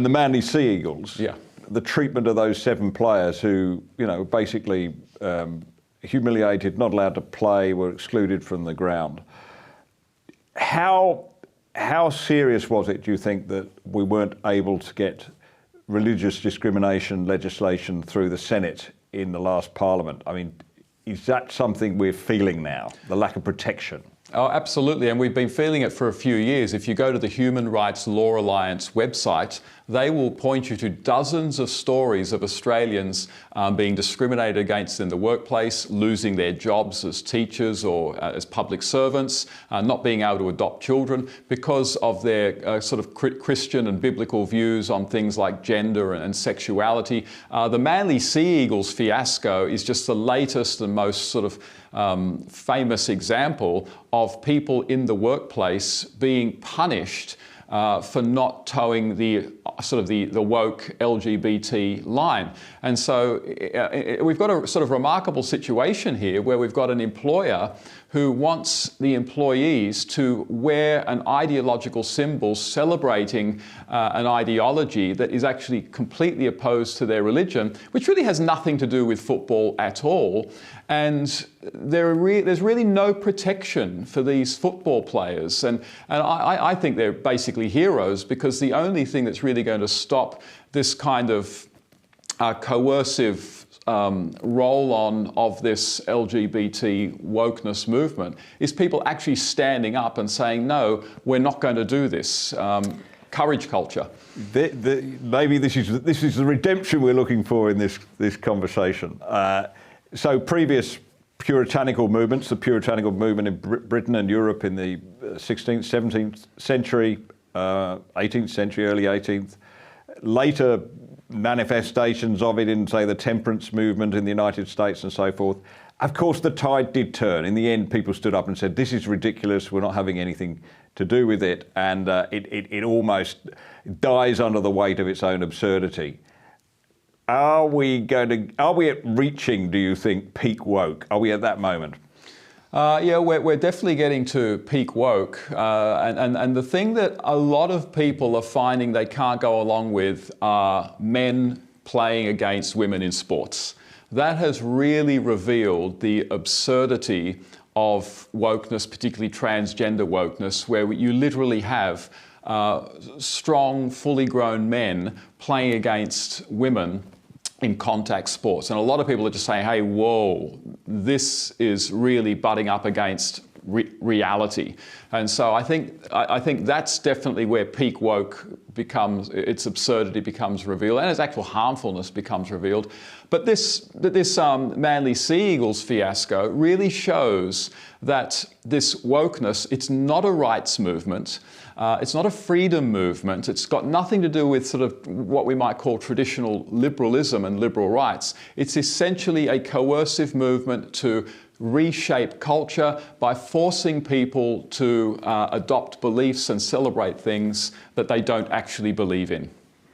And the Manly Sea Eagles, yeah, the treatment of those 7 players who, you know, basically humiliated, not allowed to play, were excluded from the ground. How serious was it, do you think, that we weren't able to get religious discrimination legislation through the Senate in the last Parliament? I mean, is that something we're feeling now, the lack of protection? Oh, absolutely, and we've been feeling it for a few years. If you go to the Human Rights Law Alliance website, they will point you to dozens of stories of Australians being discriminated against in the workplace, losing their jobs as teachers or as public servants, not being able to adopt children because of their sort of Christian and biblical views on things like gender and sexuality. The Manly Sea Eagles fiasco is just the latest and most sort of famous example of people in the workplace being punished for not towing the woke LGBT line. And so we've got a sort of remarkable situation here where we've got an employer who wants the employees to wear an ideological symbol celebrating an ideology that is actually completely opposed to their religion, which really has nothing to do with football at all. And there's really no protection for these football players. And I think they're basically heroes, because the only thing that's really going to stop this kind of coercive roll-on of this LGBT wokeness movement is people actually standing up and saying, no, we're not going to do this. Courage culture. Maybe this is the redemption we're looking for in this conversation. So previous puritanical movements, the puritanical movement in Britain and Europe in the 16th, 17th century, 18th century, early 18th, later manifestations of it in, say, the temperance movement in the United States and so forth. Of course, the tide did turn. In the end, people stood up and said, this is ridiculous, we're not having anything to do with it, and it almost dies under the weight of its own absurdity. Are we reaching, do you think, peak woke? Are we at that moment? Yeah, we're definitely getting to peak woke. And the thing that a lot of people are finding they can't go along with are men playing against women in sports. That has really revealed the absurdity of wokeness, particularly transgender wokeness, where you literally have strong, fully grown men playing against women in contact sports. And a lot of people are just saying, hey, whoa, this is really butting up against reality. And so I think that's definitely where peak woke becomes, its absurdity becomes revealed, and its actual harmfulness becomes revealed. But this Manly Sea Eagles fiasco really shows that this wokeness, it's not a rights movement. It's not a freedom movement. It's got nothing to do with sort of what we might call traditional liberalism and liberal rights. It's essentially a coercive movement to reshape culture by forcing people to adopt beliefs and celebrate things that they don't actually believe in.